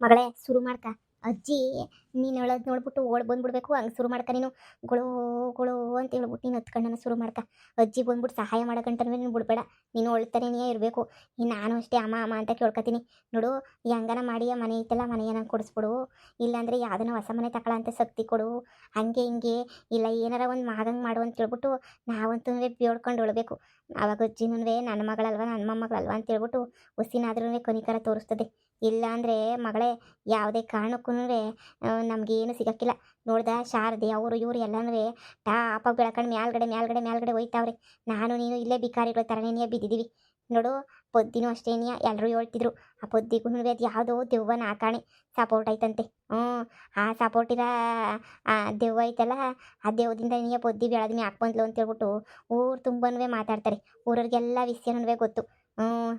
ಮಗಳೇ ಶುರು ಮಾಡ್ಕ. ಅಜ್ಜಿ ನೀನು ಹೇಳೋದು ನೋಡ್ಬಿಟ್ಟು ಓಡ್ ಬಂದ್ಬಿಡ್ಬೇಕು, ಹಂಗೆ ಶುರು ಮಾಡ್ಕ ನೀನು. ಗೊಳೋ ಗೊಳೋ ಅಂತ ಹೇಳ್ಬಿಟ್ಟು ನೀನು ಹತ್ಕೊಂಡನ ಶುರು ಮಾಡ್ಕ. ಅಜ್ಜಿ ಬಂದ್ಬಿಟ್ಟು ಸಹಾಯ ಮಾಡೋಕಂಟನೂ ನೀನು ಬಿಡ್ಬೇಡ, ನೀನು ಒಳ್ತಾನೇ ಇರಬೇಕು. ನಾನು ಅಷ್ಟೇ ಅಮ್ಮ ಅಮ್ಮ ಅಂತ ಕೇಳ್ಕೊತೀನಿ ನೋಡು. ಹೆಂಗನ ಮಾಡಿ ಆ ಮನೆ ಐತಲ್ಲ ಮನೆಯ ನಂಗೆ ಕೊಡಿಸ್ಬಿಡು, ಇಲ್ಲಾಂದರೆ ಯಾವುದನ್ನ ಹೊಸ ಮನೆ ತಗೊಳ ಅಂತ ಶಕ್ತಿ ಕೊಡು. ಹಂಗೆ ಹಿಂಗೆ ಇಲ್ಲ ಏನಾರ ಒಂದು ಮಾಗಂಗೆ ಮಾಡು ಅಂತ ಹೇಳ್ಬಿಟ್ಟು ನಾವಂತೂ ಬೇಡ್ಕೊಂಡು ಉಳ್ಬೇಕು. ಆವಾಗ ಅಜ್ಜಿನೂ ನನ್ನ ಮಗಳಲ್ವ ನನ್ನ ಮೊಮ್ಮಗಳಲ್ವ ಅಂತ ಹೇಳ್ಬಿಟ್ಟು ಹುಸಿನಾದ್ರೂ ಕನಿಕರ ತೋರಿಸ್ತದೆ. ಇಲ್ಲ ಅಂದರೆ ಮಗಳೇ ಯಾವುದೇ ಕಾರಣಕ್ಕೂ ನಮಗೇನು ಸಿಗೋಕ್ಕಿಲ್ಲ. ನೋಡ್ದ ಶಾರದೆ ಅವರು ಇವರು ಎಲ್ಲನೂ ಟಾಪಾಗಿ ಬೆಳ್ಕೊಂಡು ಮ್ಯಾಲ್ಗಡೆ ಮ್ಯಾಲ್ಗಡೆ ಮ್ಯಾಲ್ಗಡೆ ಹೋಯ್ತಾವ್ರೆ. ನಾನು ನೀನು ಇಲ್ಲೇ ಬಿಕಾರಿಗಳ ಥರನೇ ಬಿದ್ದಿದ್ದೀವಿ ನೋಡು. ಪೊದ್ದಿನೂ ಅಷ್ಟೇನಿಯ ಎಲ್ಲರೂ ಹೇಳ್ತಿದ್ರು, ಆ ಪೊದ್ದಿಗೂ ಅದು ಯಾವುದೋ ದೆವ್ವನ ಆಕಾಣೆ ಸಪೋರ್ಟ್ ಐತಂತೆ. ಆ ಸಪೋರ್ಟ್ ಇರೋ ಆ ದೆವ್ವ ಐತಲ್ಲ, ಆ ದೆವ್ವದಿಂದ ನೀ ಪೊದ್ದಿ ಬೆಳೆದ್ಮೆ ಹಾಕ್ಬಂದ್ಲು ಅಂತ ಹೇಳ್ಬಿಟ್ಟು ಊರು ತುಂಬನೂ ಮಾತಾಡ್ತಾರೆ. ಊರವ್ರಿಗೆಲ್ಲ ವಿಷಯನೂ ಗೊತ್ತು.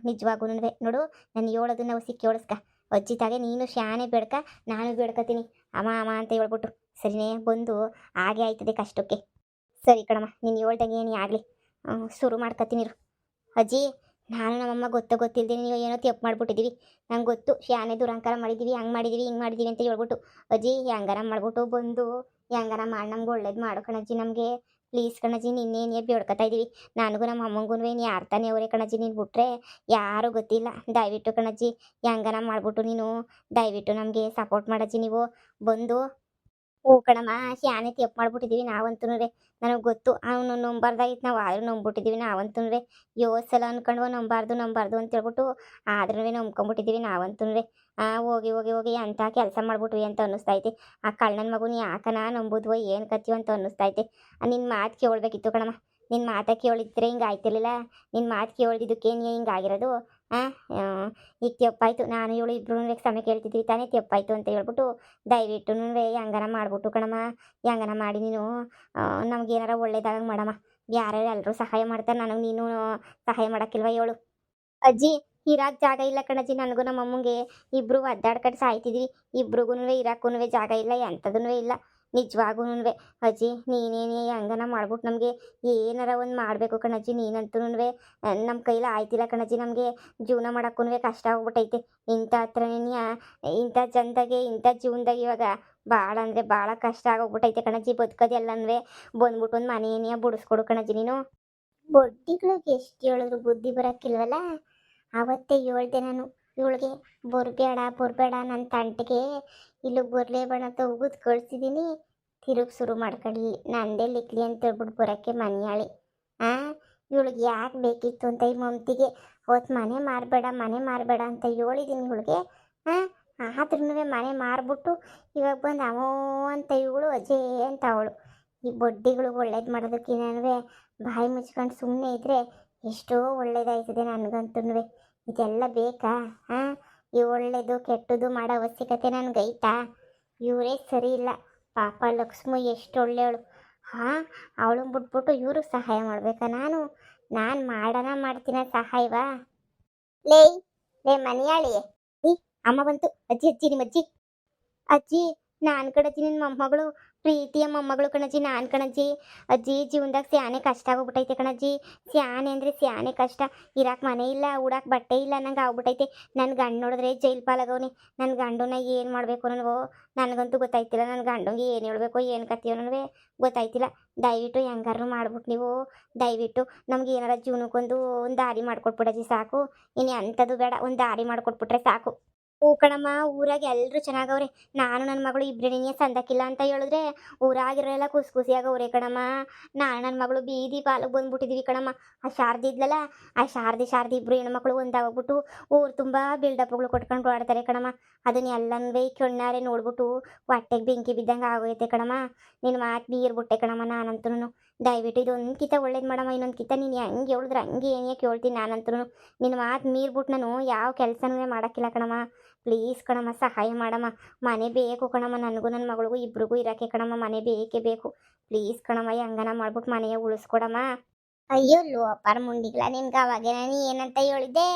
ನಿಜವಾಗೂ ನೋಡು, ನಾನು ಹೇಳೋದು ನಾವು ಕೇಳಿಸ್ಕ. ಅಜ್ಜಿ ತಾಗೆ ನೀನು ಶಾನೆ ಬೇಡ್ಕ, ನಾನು ಬೇಡ್ಕತೀನಿ ಅಮ್ಮ ಅಮ್ಮ ಅಂತ ಹೇಳ್ಬಿಟ್ಟು. ಸರಿನೇ ಬಂದು ಹಾಗೆ ಆಯ್ತದೆ ಕಷ್ಟಕ್ಕೆ. ಸರಿ ಕಣಮ್ಮ, ನೀನು ಹೇಳ್ದಂಗೆ ಏನೇ ಆಗಲಿ ಶುರು ಮಾಡ್ಕೊತೀನಿ. ಅಜ್ಜಿ ನಾನು ನಮ್ಮಮ್ಮ ಗೊತ್ತಿಲ್ಲದೆ ನೀವು ಏನೋ ತಪ್ಪು ಮಾಡಿಬಿಟ್ಟಿದ್ದೀವಿ. ನಂಗೆ ಗೊತ್ತು ಶಾನೆ ದುರಂಕಾರ ಮಾಡಿದ್ದೀವಿ, ಹಂಗೆ ಮಾಡಿದ್ದೀವಿ ಹಿಂಗೆ ಮಾಡಿದ್ದೀವಿ ಅಂತ ಹೇಳ್ಬಿಟ್ಟು. ಅಜ್ಜಿ ಹೆಂಗಾರ ಮಾಡ್ಬಿಟ್ಟು ಬಂದು ಹೆಂಗಾರ ಮಾಡಿ ನಮ್ಗೆ ಒಳ್ಳೇದು ಮಾಡೋ ಕಣಜ್ಜಿ. ನಮಗೆ ಪ್ಲೀಸ್ ಕಣಜ್ಜಿ, ನಿನ್ನೇನೇ ಬೇಡ್ಕೊತಾ ಇದ್ದೀವಿ. ನನಗೂ ನಮ್ಮ ಅಮ್ಮಂಗೂ ಯಾರು ತಾನೇ ಅವರೇ ಕಣಜ್ಜಿ, ನೀನು ಬಿಟ್ರೆ ಯಾರೂ ಗೊತ್ತಿಲ್ಲ. ದಯವಿಟ್ಟು ಕಣಜ್ಜಿ ಹೆಂಗಾರ ಮಾಡ್ಬಿಟ್ಟು ನೀನು ದಯವಿಟ್ಟು ನಮಗೆ ಸಪೋರ್ಟ್ ಮಾಡಜ್ಜಿ. ನೀವು ಬಂದು ಹ್ಞೂ ಕಣಮ್ಮ, ಶಾನೆ ತಪ್ಪು ಮಾಡ್ಬಿಟ್ಟಿದ್ದೀವಿ ನಾವಂತೂ. ನನಗೆ ಗೊತ್ತು ಅವನು ನಂಬಾರ್ದಾಗಿತ್ತು, ನಾವು ಆದರೂ ನಂಬಿಬಿಟ್ಟಿದ್ದೀವಿ ನಾವಂತೂ. ಸಲ ಅನ್ಕೊಂಡ್ವ ನಂಬಾರ್ದು ಅಂತ ಹೇಳ್ಬಿಟ್ಟು ಆದ್ರೂ ನಂಬ್ಕೊಂಬಿಟ್ಟಿದ್ದೀವಿ ನಾವಂತೂ. ಹೋಗಿ ಹೋಗಿ ಹೋಗಿ ಅಂಥ ಕೆಲಸ ಮಾಡ್ಬಿಟ್ವಿ ಅಂತ ಅನ್ನಿಸ್ತೈತೆ. ಆ ಕಳ್ಳನ ಮಗುನ ಯಾಕನ ನಂಬುದ್ವೋ ಏನು ಕತ್ತೀವೋ ಅಂತ ಅನ್ನಿಸ್ತೈತೆ. ನಿನ್ನ ಮಾತು ಕೇಳಬೇಕಿತ್ತು ಕಣಮ್ಮ, ನಿನ್ನ ಮಾತು ಕೇಳಿದ್ರೆ ಹಿಂಗೆ ಆಯ್ತಿರ್ಲಿಲ್ಲ. ನಿನ್ನ ಮಾತು ಕೇಳಿದ್ದಕ್ಕೆ ನೀ ಹಿಂಗಾಗಿರೋದು. ಈಗ ತೆಪ್ಪಾಯ್ತು, ನಾನು ಇವಳು ಇಬ್ರು ಸಮಯ ಕೇಳ್ತಿದ್ವಿ ತಾನೇ, ತೆಪ್ಪಾಯ್ತು ಅಂತ ಹೇಳ್ಬಿಟ್ಟು ದಯವಿಟ್ಟು ಹೆಂಗನ ಮಾಡ್ಬಿಟ್ಟು ಕಣಮ್ಮ, ಹೆಂಗನ ಮಾಡಿ ನೀನು ನಮ್ಗೇನಾರ ಒಳ್ಳೇದಾಗ ಮಾಡಮ್ಮ. ಯಾರ್ಯಾರು ಎಲ್ಲರೂ ಸಹಾಯ ಮಾಡ್ತಾರೆ, ನನಗೆ ನೀನು ಸಹಾಯ ಮಾಡೋಕ್ಕಿಲ್ವ ಹೇಳು. ಅಜ್ಜಿ ಇರಾಕ್ ಜಾಗ ಇಲ್ಲ ಕಣಜ್ಜಿ, ನನಗೂ ನಮ್ಮ ಅಮ್ಮಂಗೆ ಇಬ್ಬರು ಒದ್ದಾಡ್ಕೊಂಡು ಸಾಯ್ತಿದ್ವಿ. ಇಬ್ರಿಗೂ ಇರಾಕೂ ಜಾಗ ಇಲ್ಲ, ಎಂಥದೂ ಇಲ್ಲ ನಿಜವಾಗೂ. ಅಜ್ಜಿ ನೀನೇನೇ ಹೆಂಗನ ಮಾಡ್ಬಿಟ್ಟು ನಮಗೆ ಏನಾರ ಒಂದು ಮಾಡಬೇಕು ಕಣಜ್ಜಿ. ನೀನಂತೂ ನಮ್ಮ ಕೈಲಿ ಆಯ್ತಿಲ್ಲ ಕಣಜ್ಜಿ, ನಮಗೆ ಜೀವನ ಮಾಡೋಕ್ಕೂ ಕಷ್ಟ ಆಗ್ಬಿಟ್ಟೈತೆ. ಇಂಥ ಹತ್ರನೇ ಇಂಥ ಜನದಾಗೆ ಇಂಥ ಜೀವನದಾಗ ಇವಾಗ ಭಾಳ ಅಂದರೆ ಭಾಳ ಕಷ್ಟ ಆಗೋಗ್ಬಿಟ್ಟೈತೆ ಕಣಜ್ಜಿ. ಬದುಕೋದೆಲ್ಲನೂ ಬಂದ್ಬಿಟ್ಟು ಒಂದು ಮನೆಯೇ ಬಿಡಿಸ್ಕೊಡು ಕಣಜ್ಜಿ ನೀನು. ಬಡ್ಡಿಗಳಿಗೆ ಎಷ್ಟು ಹೇಳಿದ್ರು ಬುದ್ಧಿ ಬರೋಕ್ಕಿಲ್ವಲ್ಲ. ಅವತ್ತೇ ಹೇಳ್ದೆ ನಾನು ಇವಳಿಗೆ ಬರಬೇಡ ನನ್ನ ತಂಟೆಗೆ ಇಲ್ಲಿಗೆ ಬರಲೇಬೇಡ ಅಂತ ಉಗಿದು ಕಳಿಸಿದ್ದೀನಿ. ತಿರುಗಿ ಶುರು ಮಾಡ್ಕೊಳ್ಳಿ ನಂದೇ ಲಿಕ್ಲಿ ಅಂತ ಹೇಳ್ಬಿಟ್ಟು ಬರೋಕ್ಕೆ ಮನೆಯಾಳಿ. ಇವಳಿಗೆ ಯಾಕೆ ಬೇಕಿತ್ತು ಅಂತ ಈ ಮಮತಿಗೆ ಅವತ್ತು ಮನೆ ಮಾರಬೇಡ ಅಂತ ಹೇಳಿದ್ದೀನಿ ಇವಳಿಗೆ. ಆದ್ರೂ ಮನೆ ಮಾರ್ಬಿಟ್ಟು ಇವಾಗ ಬಂದು ಅವೋ ಅಂತ ಇವಳು ಅಜೇ ಅಂತ ಅವಳು. ಈ ಬಡ್ಡಿಗಳು ಒಳ್ಳೇದು ಮಾಡೋದಕ್ಕಿನ್ನೂ ಬಾಯಿ ಮುಚ್ಕೊಂಡು ಸುಮ್ಮನೆ ಇದ್ದರೆ ಎಷ್ಟೋ ಒಳ್ಳೇದಾಯ್ತದೆ ನನಗಂತೂ. ಇದೆಲ್ಲ ಬೇಕಾ? ಈ ಒಳ್ಳೇದು ಕೆಟ್ಟದ್ದು ಮಾಡೋ ಅವಶ್ಯಕತೆ ನನಗೈತಾ? ಇವರೇ ಸರಿ ಇಲ್ಲ. ಪಾಪ ಲಕ್ಷ್ಮಿ ಎಷ್ಟು ಒಳ್ಳೆಯವಳು. ಅವಳು ಬಿಟ್ಬಿಟ್ಟು ಇವರು ಸಹಾಯ ಮಾಡಬೇಕಾ? ನಾನು ಮಾಡ್ತೀನ ಸಹಾಯವಾ? ಲೇ ಮನೆಯಾಳಿ ಅಮ್ಮ ಬಂತು. ಅಜ್ಜಿ ನಿಮ್ಮ ಅಜ್ಜಿ ನಾನು ಕಣಜ್ಜಿ, ನಿನ್ನ ಮೊಮ್ಮಗಳು ಪ್ರೀತಿಯ ಮೊಮ್ಮಗಳು ಕಣಜ್ಜಿ ನಾನು ಕಣಜ್ಜಿ. ಅಜ್ಜಿ ಜೀವನದಾಗ ಸ್ಯಾನೆ ಕಷ್ಟ ಆಗೋಗ್ಬಿಟ್ಟೈತೆ ಕಣಜ್ಜಿ. ಸ್ಯಾನೆ ಅಂದರೆ ಸ್ಯಾನೆ ಕಷ್ಟ. ಇರಾಕ್ ಮನೆ ಇಲ್ಲ, ಉಡಾಕ್ ಬಟ್ಟೆ ಇಲ್ಲ ನಂಗೆ ಆಗ್ಬಿಟ್ಟೈತೆ. ನನ್ನ ಗಂಡು ನೋಡಿದ್ರೆ ಜೈಲ್ ಪಾಲಾಗವನೆ. ನನ್ನ ಗಂಡನ ಏನು ಮಾಡಬೇಕು ನನಗಂತೂ ಗೊತ್ತಾಯ್ತಿಲ್ಲ. ನನ್ನ ಗಂಡಂಗೆ ಏನು ಹೇಳ್ಬೇಕು ಏನು ಕತ್ತೀವೋ ಗೊತ್ತಾಯ್ತಿಲ್ಲ. ದಯವಿಟ್ಟು ಹೆಂಗಾರು ಮಾಡ್ಬಿಟ್ಟು ನೀವು ದಯವಿಟ್ಟು ನಮ್ಗೆ ಏನಾರ ಜೀವನಕ್ಕೊಂದು ಒಂದು ದಾರಿ ಮಾಡಿಕೊಟ್ಬಿಡಜ್ಜಿ ಸಾಕು. ಇನ್ನು ಅಂಥದ್ದು ಬೇಡ, ಒಂದು ದಾರಿ ಮಾಡಿಕೊಟ್ಬಿಟ್ರೆ ಸಾಕು. ಹೂ ಕಣಮ್ಮ, ಊರಾಗ ಎಲ್ಲರೂ ಚೆನ್ನಾಗವ್ರೆ. ನಾನು ನನ್ನ ಮಗಳು ಇಬ್ಬರೇ ಸಂದಕ್ಕಿಲ್ಲ ಅಂತ ಹೇಳಿದ್ರೆ ಊರಾಗಿರೋಲ್ಲ ಖುಷಿಯಾಗವ್ರೆ ಕಣಮ್ಮ. ನಾನು ನನ್ನ ಮಗಳು ಬೀದಿ ಪಾಲಿಗೆ ಬಂದ್ಬಿಟ್ಟಿದ್ದೀವಿ ಕಣಮ್ಮ. ಆ ಶಾರದಿ ಇದ್ಲಲ್ಲ, ಆ ಶಾರದಿ ಇಬ್ಬರು ಹೆಣ್ಮಕ್ಳು ಒಂದಾಗ್ಬಿಟ್ಟು ಊರು ತುಂಬ ಬಿಲ್ಡಪ್ಗಳು ಕೊಟ್ಕೊಂಡು ಆಡ್ತಾರೆ ಕಣಮ್ಮ. ಅದನ್ನೆಲ್ಲನೂ ಕಣ್ಣಾರೆ ನೋಡ್ಬಿಟ್ಟು ಹೊಟ್ಟೆಗೆ ಬೆಂಕಿ ಬಿದ್ದಂಗೆ ಆಗೋಯ್ತೆ ಕಣಮ್ಮ. ನಿನ್ನ ಮಾತು ಮೀರ್ಬಿಟ್ಟೆ ಕಣಮ್ಮ ನಾನಂತೂ. ದಯವಿಟ್ಟು ಇದೊಂದು ಕಿತ ಒಳ್ಳೇದು ಮಾಡಮ್ಮ, ಇನ್ನೊಂದು ಕಿತ ನೀನು ಹೆಂಗೆ ಹೇಳಿದ್ರೆ ಹಂಗೆ ಏನೇ ಕೇಳ್ತೀನಿ ನಾನಂತೂ. ನಿನ್ನ ಮಾತು ಮೀರ್ಬಿಟ್ಟು ನಾನು ಯಾವ ಕೆಲಸನೂ ಮಾಡೋಕ್ಕಿಲ್ಲ ಕಣಮ್ಮ. ಪ್ಲೀಸ್ ಕಣಮ್ಮ ಸಹಾಯ ಮಾಡಮ್ಮ. ಮನೆ ಬೇಕು ಕಣಮ್ಮ, ನನಗೂ ನನ್ನ ಮಗಳಿಗೂ ಇಬ್ರಿಗೂ ಇರೋಕ್ಕೆ ಕಣಮ್ಮ. ಮನೆ ಬೇಕೇ ಬೇಕು. ಪ್ಲೀಸ್ ಕಣಮ್ಮ ಹೆಂಗನ ಮಾಡ್ಬಿಟ್ಟು ಮನೆಯ ಉಳಿಸ್ಕೊಡಮ್ಮ. ಅಯ್ಯೋ ಲೋಪಾರ ಮುಂಡಿಗ್ಲ, ನಿನ್ಗೆ ಅವಾಗೆ ನಾನು ಏನಂತ ಹೇಳಿದ್ದೆ?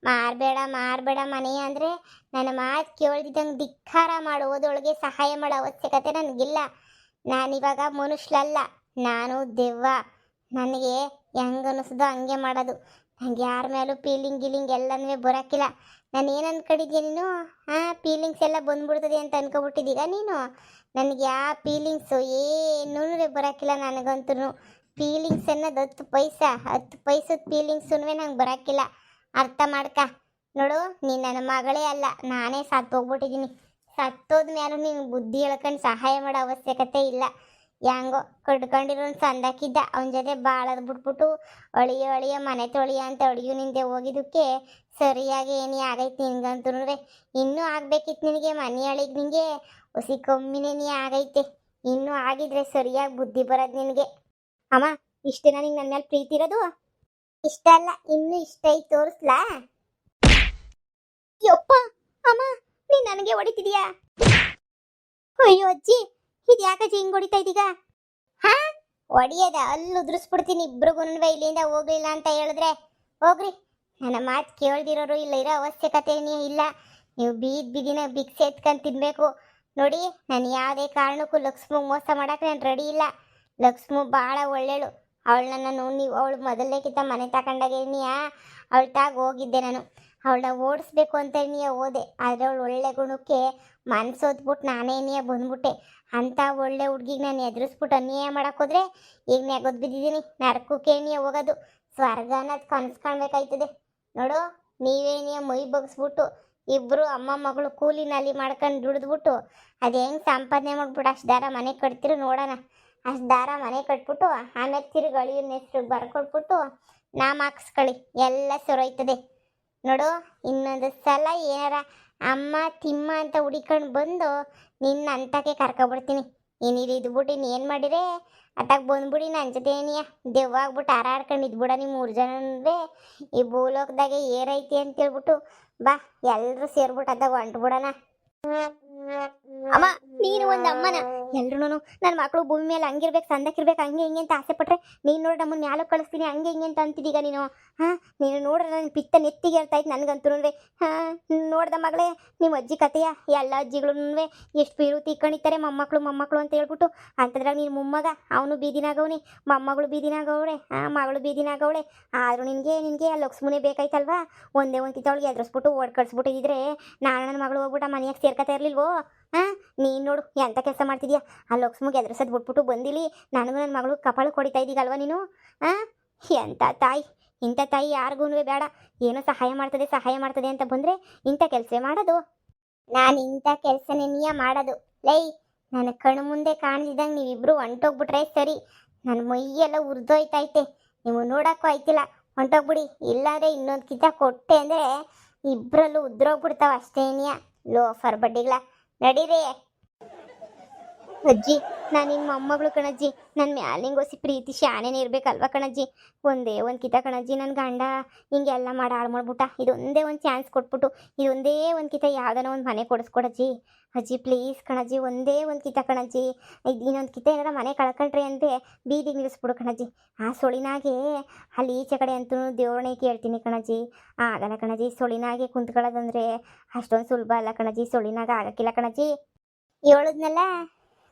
ಮಾರಬೇಡ ಮನೆ ಅಂದರೆ ನನ್ನ ಮಾತು ಕೇಳ್ದಿದ್ದಂಗೆ ಧಿಕ್ಕಾರ ಮಾಡುವುದೊಳಗೆ ಸಹಾಯ ಮಾಡೋ ಅವಶ್ಯಕತೆ ನನಗಿಲ್ಲ. ನಾನಿವಾಗ ಮನುಷ್ಯಲ್ಲ, ನಾನು ದೆವ್ವ. ನನಗೆ ಹೆಂಗೆ ಅನ್ನಿಸ್ದೋ ಹಂಗೆ ಮಾಡೋದು. ನಂಗೆ ಯಾರ ಮೇಲೂ ಫೀಲಿಂಗ್ ಎಲ್ಲನೂ ಬರೋಕ್ಕಿಲ್ಲ. ನಾನು ಏನು ಅನ್ಕೊಂಡಿದ್ಯಾ ನೀನು? ಹಾಂ, ಫೀಲಿಂಗ್ಸ್ ಎಲ್ಲ ಬಂದ್ಬಿಡ್ತದೆ ಅಂತ ಅನ್ಕೊಬಿಟ್ಟಿದ್ದೀಗ ನೀನು? ನನಗೆ ಯಾವ ಫೀಲಿಂಗ್ಸು ಏನೂ ಬರೋಕ್ಕಿಲ್ಲ ನನಗಂತೂ. ಫೀಲಿಂಗ್ಸ್ ಅನ್ನೋದು 10 ಪೈಸದ ಫೀಲಿಂಗ್ಸೂ ನಂಗೆ ಬರೋಕ್ಕಿಲ್ಲ. ಅರ್ಥ ಮಾಡ್ಕ. ನೋಡು, ನೀನು ನನ್ನ ಮಗಳೇ ಅಲ್ಲ, ನಾನೇ ಸತ್ತೋಗ್ಬಿಟ್ಟಿದ್ದೀನಿ. ಸತ್ತೋದ ಮೇಲೂ ನೀನು ಬುದ್ಧಿ ಹೇಳ್ಕೊಂಡು ಸಹಾಯ ಮಾಡೋ ಅವಶ್ಯಕತೆ ಇಲ್ಲ. ಹೆಂಗೋ ಕಟ್ಕೊಂಡಿರೋನು ಸಂದಾಕಿದ್ದ, ಅವನ ಜೊತೆ ಬಾಳದ್ ಬಿಟ್ಬಿಟ್ಟು ಅಳಿಯ ಮನೆ ತೊಳಿಯ ಅಂತ ಅಳಿಯು ನಿಂದೆ ಹೋಗಿದ್ದಕ್ಕೆ ಸರಿಯಾಗಿ ಏನೇ ಆಗೈತೆ ನಿನ್ಗಂತೂ. ಇನ್ನೂ ಆಗ್ಬೇಕಿತ್ತು ನಿನಗೆ ಮನೆ ಅಳಿಗೆ, ನಿನಗೆ ಹೊಸಿ ಕಮ್ಮಿನೇ ನೀ ಆಗೈತೆ. ಇನ್ನೂ ಆಗಿದ್ರೆ ಸರಿಯಾಗಿ ಬುದ್ಧಿ ಬರೋದು ನಿನಗೆ. ಅಮ್ಮ, ಇಷ್ಟೇನ ನಿಂಗೆ ನನ್ನ ಮೇಲೆ ಪ್ರೀತಿ ಇರೋದು? ಇಷ್ಟ ಅಲ್ಲ, ಇನ್ನೂ ಇಷ್ಟ ಐತೆ, ತೋರಿಸ್ಲಾ? ಯಪ್ಪ ಅಮ್ಮ, ನೀನ್ ನನಗೆ ಹೊಡಿತಿದೀಯಾ? ಅಯ್ಯೋ ಅಜ್ಜಿ, ಇದು ಯಾಕಜ್ಜಿ ಹಿಂಗ್ ಹೊಡಿತಾ ಇದೀಗ? ಹಾ, ಹೊಡಿಯದ ಅಲ್ಲಿ ಉದುರಿಸ್ಬಿಡ್ತೀನಿ ಇಬ್ರಿಗೂ. ಇಲ್ಲಿಂದ ಹೋಗ್ಲಿಲ್ಲ ಅಂತ ಹೇಳಿದ್ರೆ ಹೋಗ್ರಿ. ನನ್ನ ಮಾತು ಕೇಳ್ದಿರೋರು ಇಲ್ಲ ಇರೋ ಅವಶ್ಯಕತೆನೇ ಇಲ್ಲ. ನೀವು ಬೀದಿನ ಭಿಕ್ಷೆ ಎತ್ಕೊಂಡು ತಿನ್ಬೇಕು. ನೋಡಿ, ನಾನು ಯಾವುದೇ ಕಾರಣಕ್ಕೂ ಲಕ್ಷ್ಮಿಗೆ ಮೋಸ ಮಾಡಕ್ಕೆ ನಾನು ರೆಡಿ ಇಲ್ಲ. ಲಕ್ಷ್ಮಿ ಭಾಳ ಒಳ್ಳೆಳು. ಅವಳನ್ನ ನೀವು ಅವಳು ಮೊದಲನೇಕಿಂತ ಮನೆ ತಗೊಂಡಾಗ ಅವಳ ತಾಗ ಹೋಗಿದ್ದೆ ನಾನು. ಅವಳನ್ನ ಓಡಿಸ್ಬೇಕು ಅಂತ ಹೋದೆ, ಆದರೆ ಅವಳು ಒಳ್ಳೆ ಗುಣಕ್ಕೆ ಮನ್ಸೋದ್ಬಿಟ್ಟು ನಾನೇ ಬಂದ್ಬಿಟ್ಟೆ. ಅಂಥ ಒಳ್ಳೆ ಹುಡುಗಿಗೆ ನಾನು ಎದುರಿಸ್ಬಿಟ್ಟು ಅನ್ಯಾಯ ಮಾಡೋಕ್ಕೋದ್ರೆ ಈಗ ನೆಗೋದು ಬಿದ್ದಿದ್ದೀನಿ. ನರಕಕ್ಕೆ ಹೋಗೋದು, ಸ್ವರ್ಗ ಅನ್ನೋದು ಕನಸು ಕಾಣ್ಬೇಕಾಯ್ತದೆ. ನೋಡು, ನೀವೇನೇ ಮೈ ಬಗ್ಸ್ಬಿಟ್ಟು ಇಬ್ಬರು ಅಮ್ಮ ಮಗಳು ಕೂಲಿ ನಾಲಿ ಮಾಡ್ಕೊಂಡು ದುಡಿದ್ಬಿಟ್ಟು ಅದು ಹೆಂಗೆ ಸಂಪಾದನೆ ಮಾಡ್ಬಿಟ್ಟು ಅಷ್ಟು ದಾರ ಮನೆ ಕಟ್ತಿರು ನೋಡೋಣ. ಅಷ್ಟು ದಾರ ಮನೆ ಕಟ್ಬಿಟ್ಟು ಆಮೇಲೆ ತಿರುಗಿ ಅಳಿಯನ್ನ ಹೆಸ್ರು ಬರ್ಕೊಟ್ಬಿಟ್ಟು ನಾಮ ಹಾಕಿಸ್ಕೊಳ್ಳಿ, ಎಲ್ಲ ಸೊರೈತದೆ. ನೋಡು, ಇನ್ನೊಂದು ಸಲ ಏನಾರ ಅಮ್ಮ ತಿಮ್ಮ ಅಂತ ಹುಡಿಕೊಂಡು ಬಂದು ನಿನ್ನ ಅಂತಕ್ಕೆ ಕರ್ಕೊಬಿಡ್ತೀನಿ. ಏನಿಲ್ಲ ಇದ್ಬಿಟ್ಟು ಇನ್ನೇನು ಮಾಡಿರೆ ಅತ್ತಾಗ ಬಂದ್ಬಿಡಿ ನನ್ನ ಜೊತೆ ದೆವ್ವಾಗ್ಬಿಟ್ಟು ಹಾರಾಡ್ಕೊಂಡು ಇದ್ಬಿಡ. ನೀವು 3 ಜನವೇ ಈ ಭೂಲೋಕದಾಗೆ ಏರೈತಿ ಅಂತೇಳ್ಬಿಟ್ಟು ಬಾ, ಎಲ್ಲರೂ ಸೇರ್ಬಿಟ್ಟು ಅದಾಗ ಹೊಂಟ್ಬಿಡೋಣ. ಅಮ್ಮ, ನೀನು ಒಂದು ಅಮ್ಮನ. ಎಲ್ರು ನನ್ನ ಮಕ್ಕಳು ಭೂಮಿ ಮೇಲೆ ಹಂಗಿರ್ಬೇಕು, ಸಂದಕ್ಕಿರ್ಬೇಕು, ಹಂಗೆ ಹಿಂಗೆ ಅಂತ ಆಸೆ ಪಟ್ರೆ ನೀನು ನೋಡಿ ನಮ್ಮನ್ನು ಮ್ಯಾಲಕ್ಕೆ ಕಳಿಸ್ತೀನಿ ಹಂಗೆ ಹಿಂಗೆ ಅಂತ ಅಂತಿದ್ದೀಗ ನೀನು. ಹಾಂ, ನೀನು ನೋಡ್ರೆ ನನ್ನ ಪಿತ್ತ ನೆತ್ತಿಗೆ ಹೇಳ್ತಾಯ್ತು ನನಗಂತೂ. ಹಾಂ, ನೋಡ್ದ ಮಗಳೇ ನಿಮ್ಮ ಅಜ್ಜಿ ಕತೆಯ? ಎಲ್ಲ ಅಜ್ಜಿಗಳು ಎಷ್ಟು ಬೀರು ಕಣಿತಾರೆ ಮೊಮ್ಮಕ್ಕಳು ಅಂತ ಹೇಳ್ಬಿಟ್ಟು. ಅಂಥದ್ರಾಗ ನೀನು ಮೊಮ್ಮಗ, ಅವನು ಬೀದಿನಾಗವನೆ, ಮೊಮ್ಮಗಳು ಬೀದಿನಾಗವಳೆ, ಮಗಳು ಬೀದಿನಾಗವಳೆ. ಆದರೂ ನಿನಗೆ ಆ ಲಕ್ಷ್ಮನೇ ಬೇಕಾಯ್ತಲ್ವಾ? ಒಂದೇ ಒಂದು ಕಿತ್ತವಳಿಗೆ ಎದುರಿಸ್ಬಿಟ್ಟು ಓಡ್ ಕಳಿಸ್ಬಿಟ್ಟಿದ್ರೆ ನಾನು ನನ್ನ ಮಗಳು ಹೋಗ್ಬಿಟ್ಟು ಮನೆಯಾಗ ಸೇರ್ಕೊತಾ ಇರಲಿಲ್ವೋ? ಹಾಂ, ನೀನು ನೋಡು ಎಂಥ ಕೆಲಸ ಮಾಡ್ತಿದ್ಯಾ. ಆ ಲಕ್ಷ್ಮಿಗೆ ಎದುರಿಸೋದು ಬಿಟ್ಬಿಟ್ಟು ಬಂದಿಲ್ಲಿ ನನಗೂ ನನ್ನ ಮಗಳು ಕಪಾಳು ಕೊಡಿತಾ ಇದ್ದೀಗಲ್ವ ನೀನು? ಹಾಂ, ಎಂಥ ತಾಯಿ, ಇಂಥ ತಾಯಿ ಯಾರಿಗೂ ಬೇಡ. ಏನೋ ಸಹಾಯ ಮಾಡ್ತದೆ ಅಂತ ಬಂದರೆ ಇಂಥ ಕೆಲಸ ಮಾಡೋದು. ನಾನು ಇಂಥ ಕೆಲಸನೇ ಮಾಡೋದು. ಲೈ, ನನ್ನ ಕಣ್ಣು ಮುಂದೆ ಕಾಣ್ದಿದ್ದಂಗೆ ನೀವಿಬ್ಬರು ಹೊಂಟೋಗ್ಬಿಟ್ರೆ ಸರಿ. ನನ್ನ ಮೈಯೆಲ್ಲ ಉರಿದೋಯ್ತೈತೆ, ನೀವು ನೋಡೋಕ್ಕೂ ಆಯ್ತಿಲ್ಲ. ಹೊಂಟೋಗ್ಬಿಡಿ, ಇಲ್ಲಾಂದರೆ ಇನ್ನೊಂದು ಕಿತ್ತ ಕೊಟ್ಟೆ ಅಂದರೆ ಇಬ್ಬರಲ್ಲೂ ಉದ್ರೋಗ್ಬಿಡ್ತಾವೆ ಅಷ್ಟೇನಿಯ. ಲೋಫರ್ ಬಡ್ಡಿಗಳ ನಡೀರಿ. ಅಜ್ಜಿ, ನಾನು ನಿಮ್ಮ ಮೊಮ್ಮಗಳು ಕಣಜ್ಜಿ. ನನ್ನ ಮ್ಯಾಲಿಂಗೋಸಿ ಪ್ರೀತಿ ಶಾನೇನೆ ಇರಬೇಕಲ್ವ ಕಣಜ್ಜಿ? ಒಂದೇ ಒಂದು ಕಿತ ಕಣಜ್ಜಿ, ನನ್ನ ಗಂಡ ಹಿಂಗೆಲ್ಲ ಮಾಡಿ ಹಾಳು ಮಾಡ್ಬಿಟ್ಟ. ಇದೊಂದೇ ಒಂದು ಚಾನ್ಸ್ ಕೊಟ್ಬಿಟ್ಟು ಇದೊಂದೇ ಒಂದು ಕಿತ ಯಾವುದೋ ಒಂದು ಮನೆ ಕೊಡಿಸ್ಕೊಡಜ್ಜಿ. ಅಜ್ಜಿ ಪ್ಲೀಸ್ ಕಣಜ್ಜಿ, ಒಂದೇ ಒಂದು ಕಿತ ಕಣಜ್ಜಿ. ಇನ್ನೊಂದು ಕಿತ ಏನಾರ ಮನೆ ಕಳ್ಕೊಂಡ್ರಿ ಅಂದರೆ ಬೀದಿಗೆ ನಿಲ್ಲಿಸ್ಬಿಡು ಕಣಜ್ಜಿ. ಆ ಸೊಳಿನಾಗೆ ಅಲ್ಲಿ ಈಚೆ ಕಡೆ ಅಂತೂ ದೇವ್ರನ್ನೇ ಕೇಳ್ತೀನಿ ಕಣಜ್ಜಿ. ಆಗಲ್ಲ ಕಣಜ್ಜಿ, ಸೊಳಿನಾಗೆ ಕುಂತ್ಕೊಳ್ಳೋದಂದರೆ ಅಷ್ಟೊಂದು ಸುಲಭ ಅಲ್ಲ ಕಣಜ್ಜಿ. ಸೊಳಿನಾಗ ಆಗಕ್ಕಿಲ್ಲ ಕಣಜ್ಜಿ. ಹೇಳಿದ್ನಲ್ಲ,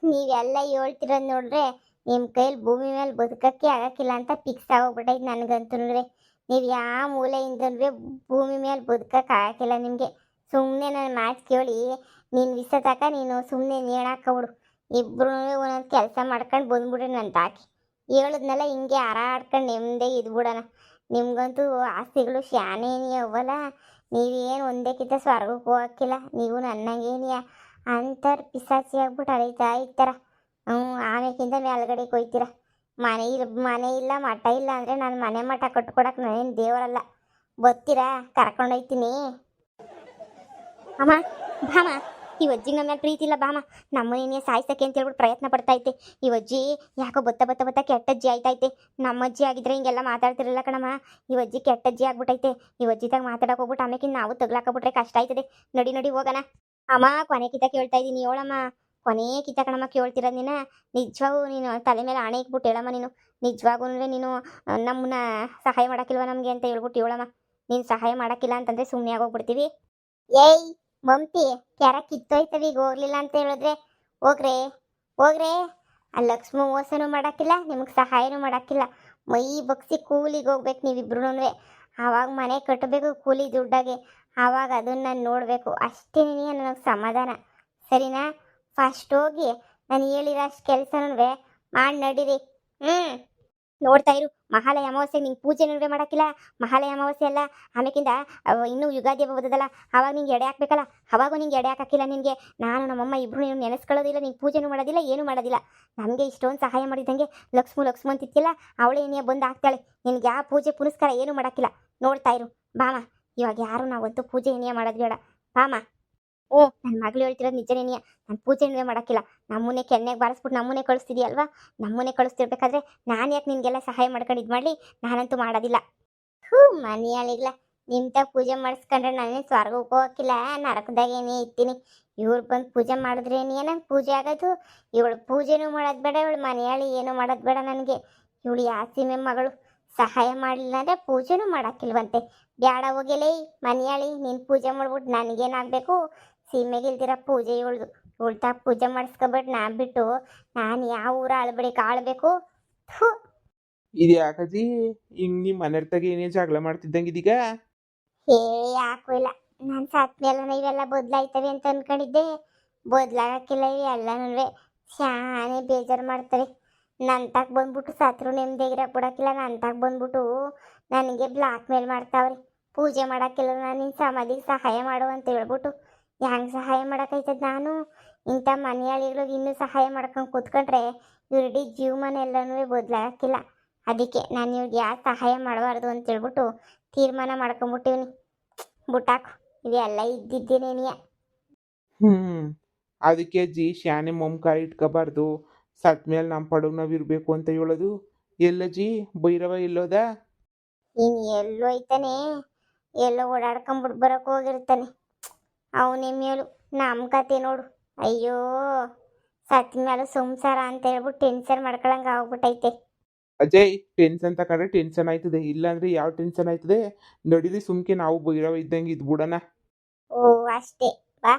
ನೀವೆಲ್ಲ ಹೇಳ್ತಿರೋದು ನೋಡ್ರೆ ನಿಮ್ಮ ಕೈಯಲ್ಲಿ ಭೂಮಿ ಮೇಲೆ ಬದುಕಕ್ಕೆ ಆಗಕ್ಕಿಲ್ಲ ಅಂತ ಫಿಕ್ಸ್ ಆಗೋಗ್ಬಿಟ್ಟೈತೆ ನನಗಂತೂ. ನೀವು ಯಾವ ಮೂಲೆಯಿಂದಲೂ ಭೂಮಿ ಮೇಲೆ ಬದುಕಕ್ಕೆ ಆಗಕ್ಕಿಲ್ಲ ನಿಮಗೆ. ಸುಮ್ಮನೆ ನನ್ನ ಮಾತು ಕೇಳಿ ನೀನು ವಿಸತಕ ನೀನು ಸುಮ್ಮನೆ ನೇಣಾಕಬಿಡು. ಇಬ್ಬರು ಒಂದೊಂದು ಕೆಲಸ ಮಾಡ್ಕೊಂಡು ಬಂದ್ಬಿಡ್ರಿ ನನ್ನ ತಾಕಿ. ಹೇಳಿದ್ನಲ್ಲ, ಹಿಂಗೆ ಹಾರಾಡ್ಕೊಂಡು ನೆಮ್ಮದೇ ಇದ್ಬಿಡೋಣ. ನಿಮ್ಗಂತೂ ಆಸ್ತಿಗಳು ಶಾನೇನಿ ಅವಲ್ಲ. ನೀವೇನು ಒಂದೇ ಕಿತ್ತ ಸ್ವರ್ಗಕ್ಕೆ ಹೋಗಕ್ಕಿಲ್ಲ. ನೀವು ನನ್ನಂಗೇನಿಯ ಅಂತರ್ ಪಿಸಾಚಿ ಆಗ್ಬಿಟ್ಟು ಅಳೀತಾ ಇರ್ತಾರ. ಆಮೇಕಿಂತ ಮೇಲ್ಗಡೆ ಕೊಯ್ತೀರ. ಮನೆ ಇಲ್ಲ ಮಠ ಇಲ್ಲ ಅಂದರೆ ನಾನು ಮನೆ ಮಠ ಕಟ್ಕೊಡಕ್ಕೆ ನಾನೇನು ದೇವರಲ್ಲ. ಬರ್ತೀರಾ? ಕರ್ಕೊಂಡೋಯ್ತೀನಿ. ಅಮ್ಮ ಬಾಮ, ಈ ಅಜ್ಜಿಗೆ ನಮ್ಮ ಮೇಲೆ ಪ್ರೀತಿ ಇಲ್ಲ ಬಾಮ. ನಮ್ಮನೇನೇ ಸಾಯ್ಸಕ್ಕೆ ಅಂತ ಹೇಳ್ಬಿಟ್ಟು ಪ್ರಯತ್ನ ಪಡ್ತಾ ಐತೆ. ಈ ಅಜ್ಜಿ ಯಾಕೋ ಬತ್ತ ಕೆಟ್ಟಜ್ಜಿ ಆಯ್ತೈತೆ. ನಮ್ಮ ಅಜ್ಜಿ ಆಗಿದ್ರೆ ಹಿಂಗೆಲ್ಲ ಮಾತಾಡ್ತಿರಲಿಲ್ಲ ಕಣಮ್ಮ. ಈ ಅಜ್ಜಿ ಕೆಟ್ಟಜ್ಜಿ ಆಗ್ಬಿಟ್ಟೈತೆ. ಈ ಅಜ್ಜಿದಾಗ ಮಾತಾಡಕ್ಕೆ ಹೋಗ್ಬಿಟ್ಟು ಆಮೇಕಿಂತ ನಾವು ತಗ್ಲಾಕಬಿಟ್ರೆ ಕಷ್ಟ ಆಯ್ತದೆ. ನಡಿ ಹೋಗೋಣ. ಅಮ್ಮ, ಕೊನೆ ಕಿತ ಕೇಳ್ತಾ ಇದ್ದೀನಿ, ಹೇಳಮ್ಮ. ಕೊನೆ ಕಿತ ಕಣಮ್ಮ ಕೇಳ್ತಿರೋದು ನೀನು. ನಿಜವಾಗೂ ನೀನು ತಲೆ ಮೇಲೆ ಆಣೆ ಇಕ್ಬಿಟ್ಟು ಹೇಳಮ್ಮ. ನೀನು ನಿಜವಾಗೂ ನೀನು ನಮ್ಮನ್ನ ಸಹಾಯ ಮಾಡೋಕ್ಕಿಲ್ವ ನಮಗೆ ಅಂತ ಹೇಳ್ಬಿಟ್ಟು ಹೇಳಮ್ಮ. ನೀನು ಸಹಾಯ ಮಾಡೋಕ್ಕಿಲ್ಲ ಅಂತಂದರೆ ಸುಮ್ಮನೆ ಆಗೋಗ್ಬಿಡ್ತೀವಿ. ಏಯ್ ಮಮ್ತಿ, ಕೆರ ಕಿತ್ತೋಯ್ತವೆ ಈಗ ಹೋಗ್ಲಿಲ್ಲ ಅಂತ ಹೇಳಿದ್ರೆ ಹೋಗ್ರೆ. ಆ ಲಕ್ಷ್ಮಿ ಮೋಸನೂ ಮಾಡೋಕ್ಕಿಲ್ಲ, ನಿಮಗೆ ಸಹಾಯನೂ ಮಾಡೋಕ್ಕಿಲ್ಲ. ಮೈ ಬಗ್ಸಿ ಕೂಲಿಗೆ ಹೋಗ್ಬೇಕು ನೀವಿಬ್ರು. ಆವಾಗ ಮನೆ ಕಟ್ಟಬೇಕು ಕೂಲಿ ದುಡ್ಡಾಗೆ. ಆವಾಗ ಅದನ್ನ ನಾನು ನೋಡಬೇಕು ಅಷ್ಟೇ ನನಗೆ ಸಮಾಧಾನ. ಸರಿನಾ? ಫಸ್ಟ್ ಹೋಗಿ ನಾನು ಹೇಳಿರೋ ಅಷ್ಟು ಕೆಲಸನೂ ಮಾಡಿ ನಡೀರಿ. ಹ್ಞೂ ನೋಡ್ತಾ ಇರು. ಮಹಾಲಯ ಅಮಾವಾಸ್ಯೆ ನಿಂಗೆ ಪೂಜೆ ನಡುವೆ ಮಾಡೋಕ್ಕಿಲ್ಲ. ಮಹಾಲಯ ಅಮಾವಾಸ್ಯೆ ಅಲ್ಲ, ಆಮೇಕಿಂದ ಇನ್ನೂ ಯುಗಾದಿ ಹಬ್ಬ ಬರ್ತದಲ್ಲ, ಆವಾಗ ನಿಂಗೆ ಎಡೆ ಹಾಕ್ಬೇಕಲ್ಲ, ಅವಾಗೂ ನಿಂಗೆ ಎಡೆ ಹಾಕಿಲ್ಲ. ನಿನಗೆ ನಾನು ನಮ್ಮಮ್ಮ ಇಬ್ಬರು ನೀನು ನೆನೆಸ್ಕೊಳ್ಳೋದಿಲ್ಲ, ನಿಂಗೆ ಪೂಜೆನೂ ಮಾಡೋದಿಲ್ಲ, ಏನೂ ಮಾಡೋದಿಲ್ಲ. ನಮಗೆ ಇಷ್ಟೊಂದು ಸಹಾಯ ಮಾಡಿದಂಗೆ ಲಕ್ಷ್ಮು ಅಂತಿತ್ತಿಲ್ಲ, ಅವಳೇ ನೀ ಬಂದು ಆಗ್ತಾಳೆ. ನಿನ್ಗೆ ಯಾವ ಪೂಜೆ ಪುನಸ್ಕಾರ ಏನೂ ಮಾಡೋಕ್ಕಿಲ್ಲ. ನೋಡ್ತಾ ಇರು ಬಾಮ. ಇವಾಗ ಯಾರು ನಾವಂತೂ ಪೂಜೆ ಏನಿಯ ಮಾಡೋದು ಬೇಡ ಬಾಮ. ಓ ನನ್ನ ಮಗಳು ಹೇಳ್ತಿರೋದು ನಿಜನೇನಿಯ. ನಾನು ಪೂಜೆ ಏನೇ ಮಾಡೋಕ್ಕಿಲ್ಲ. ನಮ್ಮನ್ನೇ ಕೆನ್ನೆಗೆ ಬಾರಿಸ್ಬಿಟ್ಟು ನಮ್ಮನ್ನೇ ಕಳಿಸ್ತಿದ್ಯಲ್ವಾ? ನಮ್ಮನ್ನೇ ಕಳಿಸ್ತಿರ್ಬೇಕಾದ್ರೆ ನಾನು ಯಾಕೆ ನಿನಗೆಲ್ಲ ಸಹಾಯ ಮಾಡ್ಕೊಂಡು ಇದು ಮಾಡಲಿ? ನಾನಂತೂ ಮಾಡೋದಿಲ್ಲ. ಹ್ಞೂ ಮನೆಯಲ್ಲಿಲ್ಲ. ನಿಮ್ತ ಪೂಜೆ ಮಾಡಿಸ್ಕೊಂಡ್ರೆ ನಾನೇ ಸ್ವರ್ಗಕ್ಕೆ ಹೋಗಕ್ಕಿಲ್ಲ, ನರಕದಾಗೇನೇ ಇರ್ತೀನಿ. ಇವ್ರು ಬಂದು ಪೂಜೆ ಮಾಡಿದ್ರೆ ನಂಗೆ ಪೂಜೆ ಆಗೋದು. ಇವಳು ಪೂಜೆನೂ ಮಾಡೋದು ಬೇಡ, ಇವಳು ಮನೆಯಲ್ಲಿ ಏನೂ ಮಾಡೋದು ಬೇಡ ನನಗೆ. ಇವಳು ಯಾವ ಸೀಮೆ ಮಗಳು? ಸಹಾಯ ಮಾಡಲಿಲ್ಲ ಅಂದರೆ ಪೂಜೆನೂ ಮಾಡೋಕ್ಕಿಲ್ವಂತೆ. ಬ್ಯಾಡ ಹೋಗಿಲೇ ಮನೆಯಾಳಿ, ನೀನು ಪೂಜೆ ಮಾಡ್ಬಿಟ್ಟು ನನಗೇನಾಗಬೇಕು? ಸೀಮೆಗಿಲ್ದಿರ ಪೂಜೆ ಇವಳ್ದು. ಉಲ್ಟಾ ಪೂಜೆ ಮಾಡಿಸ್ಕೊಬಿಟ್ಟು ನಾನು ಬಿಟ್ಟು ನಾನು ಯಾವ ಊರ ಆಳ್ಬಡಿಗೆ ಆಳ್ಬೇಕು? ಥು. ಇದು ಯಾಕಜ್ಜಿ ಹಿಂಗ್ ನಿಮ್ಮ ಮನೆಯರ್ತಾಗ ಏನೇ ಜಗಳ ಮಾಡ್ತಿದ್ದಂಗೆ ಇದೀಗ? ಏ ಯಾಕೂ ಇಲ್ಲ. ನಾನು ಸತ್ ಮೇಲೆ ಇವೆಲ್ಲ ಬದಲಾಯ್ತವೆ ಅಂತ ಅನ್ಕೊಂಡಿದ್ದೆ. ಬದಲಾಗಕ್ಕಿಲ್ಲ ಇವೆಲ್ಲನೂ. ಶಾನೆ ಬೇಜಾರು ಮಾಡ್ತವೆ. ನನ್ನ ತಾಗ ಬಂದ್ಬಿಟ್ಟು ಸತ್ರು ನೆಮ್ಮದಿಯಾಗಿರಕ್ಕೆ ಬಿಡೋಕ್ಕಿಲ್ಲ. ನನ್ನ ತಾಗ ಬಂದ್ಬಿಟ್ಟು ನನಗೆ ಬ್ಲಾಕ್ ಮೇಲ್ ಮಾಡ್ತಾವ್ರಿ. ಪೂಜೆ ಮಾಡೋಕ್ಕಿಲ್ಲ, ನಾನು ನಿನ್ನ ಸಮಾಧಿಗೆ ಸಹಾಯ ಮಾಡು ಅಂತ ಹೇಳ್ಬಿಟ್ಟು. ಹೆಂಗೆ ಸಹಾಯ ಮಾಡೋಕ್ಕಾಯ್ತದ ನಾನು? ಇಂಥ ಮನೆಯಾಳಿಗಳಿಗೆ ಇನ್ನೂ ಸಹಾಯ ಮಾಡ್ಕೊಂಡು ಕೂತ್ಕೊಂಡ್ರೆ ಇವ್ರಡಿ ಜೀವಮಾನ ಎಲ್ಲನೂ ಬದಲಾಗಕ್ಕಿಲ್ಲ. ಅದಕ್ಕೆ ನಾನು ಇವ್ರಿಗೆ ಯಾರು ಸಹಾಯ ಮಾಡಬಾರ್ದು ಅಂತೇಳ್ಬಿಟ್ಟು ತೀರ್ಮಾನ ಮಾಡ್ಕೊಂಬಿಟ್ಟಿವ್ನಿ. ಬುಟ್ಟಾಕು ಇವೆಲ್ಲ ಇದ್ದಿದ್ದೇನೇನಿಯ. ಹ್ಮ್ ಅದಕ್ಕೆ ಅಜ್ಜಿ ಶಾನೆ ಮೊಮ್ಕಾಯಿ ಇಟ್ಕೋಬಾರ್ದು. ಸತ್ ಮೇಲೆ ನಮ್ಮ ಪಡಗ್ ನಾವು ಇರಬೇಕು ಅಂತ ಹೇಳೋದು. ಎಲ್ಲಜ್ಜಿ ಭೈರವ ಎಲ್ಲೋದ? ಇನ್ನು ಎಲ್ಲೋಯ್ತಾನೆ, ಎಲ್ಲೋ ಓಡಾಡ್ಕೊಂಬಿಟ್ಟು ಬರೋಕೆ ಹೋಗಿರ್ತಾನೆ. ಅವನೇ ಮೇಲು ನಮ್ಮ ಕತೆ ನೋಡು. ಅಯ್ಯೋ ಸತ್ ಮೇಲೂ ಸಂಸಾರ ಅಂತ ಹೇಳ್ಬಿಟ್ಟು ಟೆನ್ಷನ್ ಮಾಡ್ಕೊಳಂಗೆ ಆಗ್ಬಿಟ್ಟೈತೆ. ಅಜಯ್ ಟೆನ್ಷನ್ ತಗೊಂಡ್ರೆ ಟೆನ್ಷನ್ ಆಯ್ತದೆ, ಇಲ್ಲಾಂದ್ರೆ ಯಾವ ಟೆನ್ಷನ್ ಆಯ್ತದೆ? ನಡೀಲಿ ಸುಮ್ಕೆ ನಾವು ಭೈರವ ಇದ್ದಂಗೆ ಇದ್ಬಿಡೋಣ. ಓ ಅಷ್ಟೇ ಬಾ.